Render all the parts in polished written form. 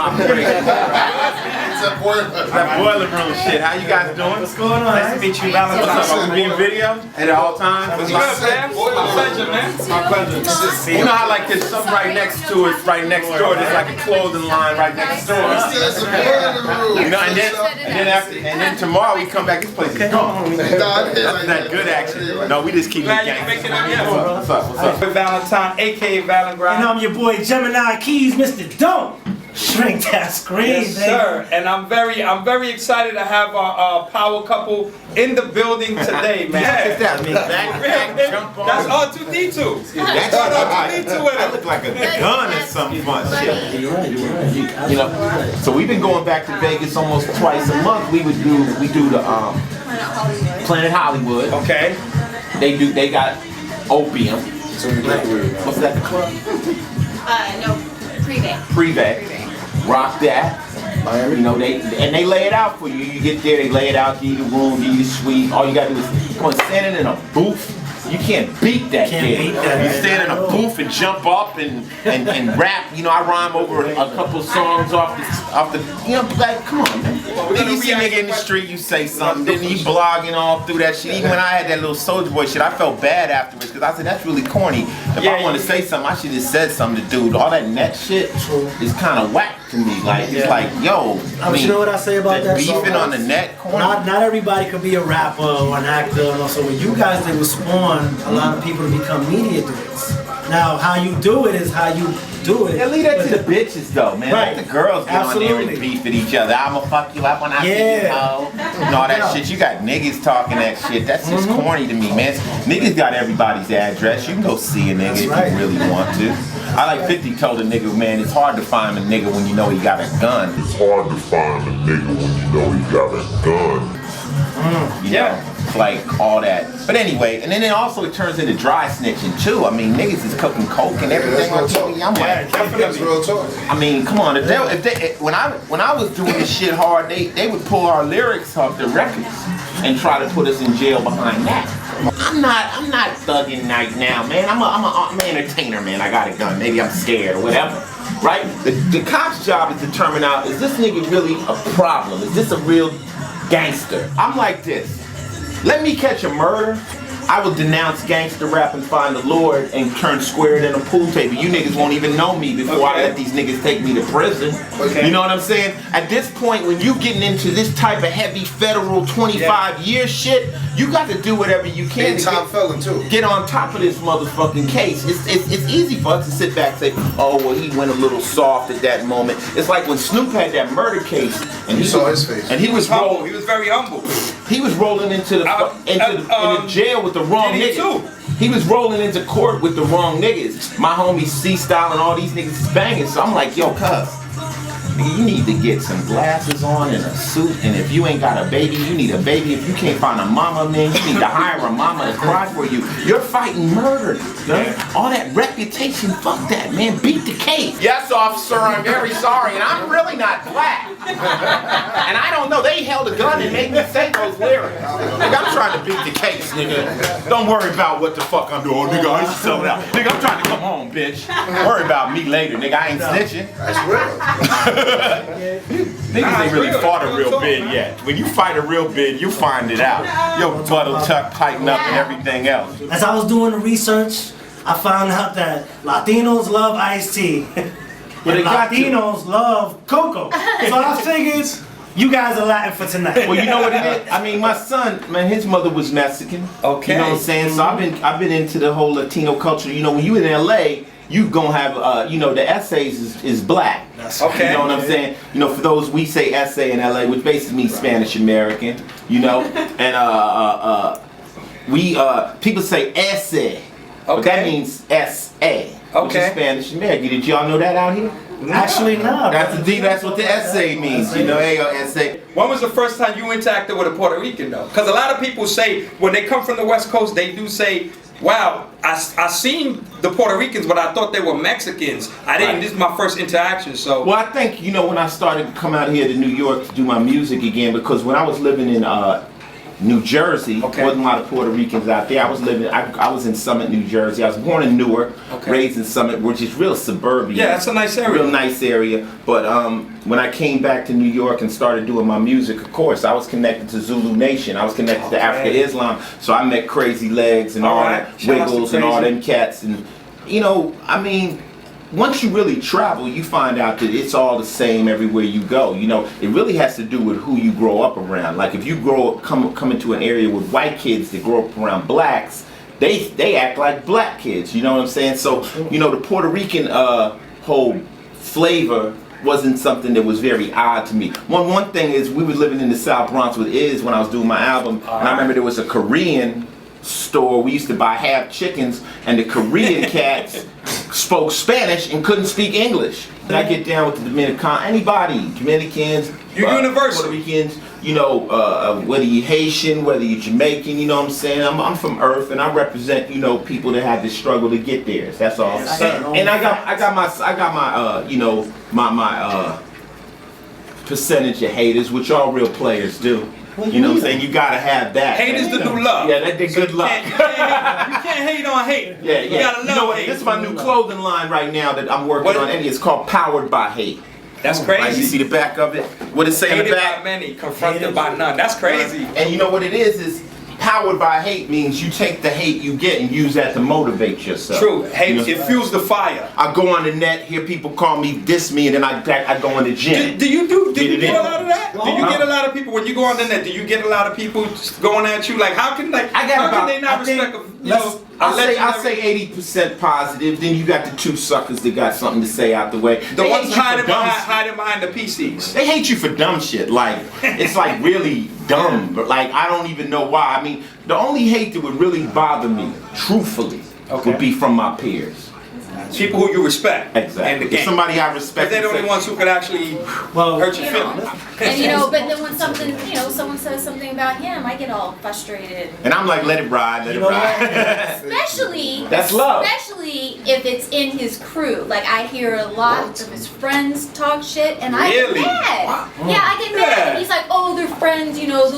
my brain. That boiler room shit. How you guys doing? What's going on? Nice to meet you, Valentine. What's up? Are we being video at all times? Good, man. My pleasure, man. My pleasure. You know how like there's something right next to it, right next door. There's like a clothing line right next door. You know, and then tomorrow we come back. This place is gone. That's that good action. No, we just keep it gangster. What's up? What's up? With Valentine, aka Valentine. And I'm your boy Gemini Keez, Mr. Don't Shrink That Screen, yes, sir. And I'm very excited to have our power couple in the building today, man. Yeah. That's R2D2. That's R2D2 with it. Look like a gun or some fun shit. You're right. You know, so we've been going back to Vegas almost twice a month. We do the Planet Hollywood. Okay. They got Opium. What's that? The club? No, Privé. Rock that. You know, they lay it out for you. You get there, they lay it out, give you the room, give you the suite. All you gotta do is come on, standing in a booth. You can't beat that kid. You stand in a booth and jump up and rap. You know, I rhyme over a couple songs off the you know, like, come on, man. Then you see a nigga in the street, you say something, then you blogging all through that shit. Even when I had that little Soulja Boy shit, I felt bad afterwards because I said, that's really corny. If I want to say something, I should have said something to dude. All that net shit is kind of whack to me. Like, it's like, yo. I mean, you know what I say about that? Beefing on the net corny. Not everybody could be a rapper or an actor. So when you guys did with Spawn, a lot of people to become media dudes. Now, how you do it is how you do it. Yeah, leave that to the bitches though, man. Right. Let the girls get on there and beef at each other. I'ma fuck you up when I see you, ho. And all that shit. You got niggas talking that shit. That's just corny to me, man. Niggas got everybody's address. You can go see a nigga if you really want to. I like 50 told a nigga, man, it's hard to find a nigga when you know he got a gun. It's hard to find a nigga when you know he got a gun. You know, like all that. But anyway, and then also it turns into dry snitching too. I mean, niggas is cooking coke and everything on TV. I'm like, that's real talk. I mean, come on. When I was doing this shit hard, they would pull our lyrics off the records and try to put us in jail behind that. I'm not thugging right now, man. I'm an entertainer, man. I got a gun. Maybe I'm scared or whatever. Right? The cop's job is to determine out, is this nigga really a problem? Is this a real gangster? I'm like this. Let me catch a murder. I will denounce gangster rap and find the Lord and turn squared in a pool table. You niggas won't even know me before I let these niggas take me to prison. You know what I'm saying? At this point, when you getting into this type of heavy federal 25-year shit, you got to do whatever you can to get on top of this motherfucking case. It's easy for us to sit back and say, oh, well, he went a little soft at that moment. It's like when Snoop had that murder case, and he saw his face, and he was humble. He was very humble. He was rolling into the jail with the wrong niggas. He was rolling into court with the wrong niggas. My homie C-Style and all these niggas is banging. So I'm like, yo, cuz, you need to get some glasses on and a suit. And if you ain't got a baby, you need a baby. If you can't find a mama, man, you need to hire a mama to cry for you. You're fighting murder. All that reputation, fuck that, man. Beat the case. Yes, officer, I'm very sorry. And I'm really not black. And I don't know, they held a gun and made me say those lyrics. Nigga, I'm trying to beat the case, nigga. Don't worry about what the fuck I'm doing. Oh, nigga, I ain't selling out. Nigga, I'm trying to come home, bitch. Worry about me later, nigga. I ain't snitching. That's real. Niggas ain't really fought a real bid yet. When you fight a real bid, you find it out. Your butt will tuck, tighten up, and everything else. As I was doing the research, I found out that Latinos love iced tea. And Latinos love Coco. So I figured you guys are Latin for tonight. Well, you know what it is? I mean, my son, man, his mother was Mexican. Okay. You know what I'm saying? So I've been into the whole Latino culture. You know, when you in LA, you gonna have, you know, the essays is black. Okay. You know what I'm saying? You know, for those, we say essay in LA, which basically means Spanish American. You know, and people say essay, but that means S.A. Which is Spanish American. Did y'all know that out here? Actually, no. That's what the essay means. You know, essay. When was the first time you interacted with a Puerto Rican though? Because a lot of people say when they come from the West Coast, they do say, wow, I seen the Puerto Ricans, but I thought they were Mexicans. I didn't. This is my first interaction. So. Well, I think, you know, when I started to come out here to New York to do my music again, because when I was living in New Jersey. Okay. Wasn't a lot of Puerto Ricans out there. I was in Summit, New Jersey. I was born in Newark, raised in Summit, which is real suburban. Yeah, that's a nice area. Real nice area. But when I came back to New York and started doing my music, of course, I was connected to Zulu Nation. I was connected to Africa Islam. So I met Crazy Legs and all that, Wiggles and all them cats. And, you know, I mean, once you really travel, you find out that it's all the same everywhere you go. You know, it really has to do with who you grow up around. Like if you come into an area with white kids that grow up around blacks, they act like black kids. You know what I'm saying? So, you know, the Puerto Rican whole flavor wasn't something that was very odd to me. One thing is, we were living in the South Bronx with Iz when I was doing my album, and I remember there was a Korean store. We used to buy half chickens, and the Korean cats spoke Spanish and couldn't speak English. Then I get down with the Dominicans, You're universal. Puerto Ricans, you know, whether you're Haitian, whether you're Jamaican, you know what I'm saying? I'm from Earth, and I represent, you know, people that had to struggle to get there. That's all. And I got my you know, my percentage of haters, which all real players do. You know what I'm saying? You gotta have that. Hate is the new love. Yeah, that's good luck. You can't hate on hate. Yeah, You gotta love You know what? hate. This is my new clothing line right now that I'm working on, and it's called Powered by Hate. That's crazy. Right, you see the back of it? What it say in the Hated back? by many, confronted by none. That's crazy. And you know what it is powered by hate means you take the hate you get and use that to motivate yourself. True. Hate, you know? it fuels the fire. I go on the net, hear people call me, diss me, and then I go in the gym. Do you get a lot of that? Do you get a lot of people when you go on the net? Do you get a lot of people just going at you? Like, how can they not respect? I say 80% positive. Then you got the two suckers that got something to say out the way. The ones hiding behind the PCs. They hate you for dumb shit. Like it's like really dumb. But like I don't even know why. I mean, the only hate that would really bother me, truthfully, would be from my peers. People who you respect. Exactly. If somebody I respect. But they're the only ones who could actually hurt your feelings. And you know, but then when something, you know, someone says something about him, I get all frustrated. And I'm like, let it ride, let it ride. Especially, that's love. Especially if it's in his crew. Like I hear a lot of his friends talk shit, and I get mad. Wow. Yeah, I get mad. And he's like, oh, they're friends, you know,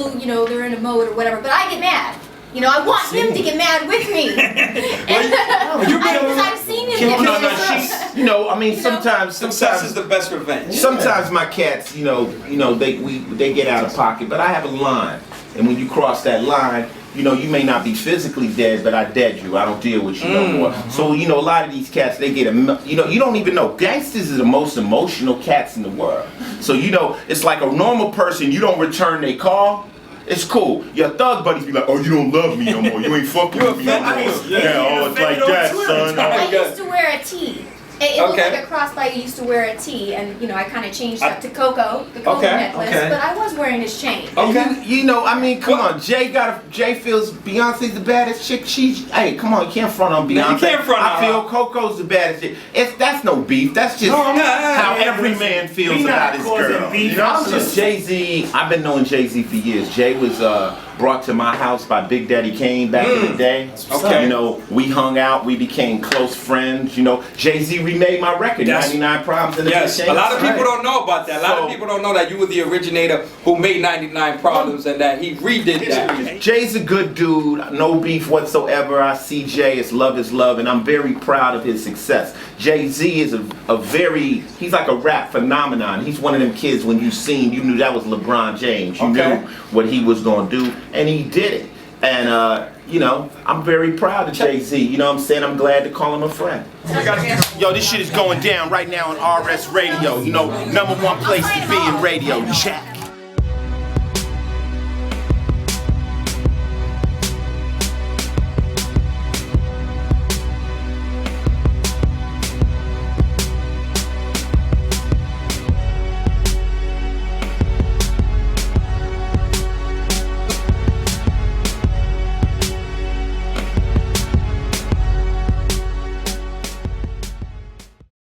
they're in a mode or whatever. But I get mad. You know, I want him to get mad with me. Because I've seen him get mad. You know, I mean, sometimes success is the best revenge. Sometimes my cats, you know, they get out of pocket, but I have a line, and when you cross that line, you know, you may not be physically dead, but I dead you. I don't deal with you no more. So, you know, a lot of these cats, they get, you know, you don't even know. Gangsters are the most emotional cats in the world. So, you know, it's like a normal person, you don't return their call. It's cool. Your thug buddies be like, oh, you don't love me no more. You ain't fucking with me no more. Yeah, it's like that, son. I used to wear a tee. It looked like a crossbody. Used to wear a tee, and you know, I kind of changed that to Coco, the Coco necklace. But I was wearing his chain. You know, I mean, come on. Jay feels Beyonce's the baddest chick. Hey, come on, you can't front on Beyonce. No, you can't front on I feel Coco's the baddest chick. That's no beef. That's just how every man feels about his girl. You know, I'm just Jay-Z. I've been knowing Jay-Z for years. Jay was brought to my house by Big Daddy Kane back in the day. You know, we hung out. We became close friends. You know, Jay-Z remade my record, 99 Problems in the Chain. A lot of people don't know about that. A lot of people don't know that you were the originator who made 99 Problems and that he redid that. Jay's a good dude. No beef whatsoever. I see Jay as love, and I'm very proud of his success. Jay-Z is he's like a rap phenomenon. He's one of them kids when you knew that was LeBron James. You knew what he was going to do, and he did it. And, you know, I'm very proud of Jay-Z. You know what I'm saying? I'm glad to call him a friend. Yo, this shit is going down right now on RS Radio. You know, #1 place to be in radio. Chat.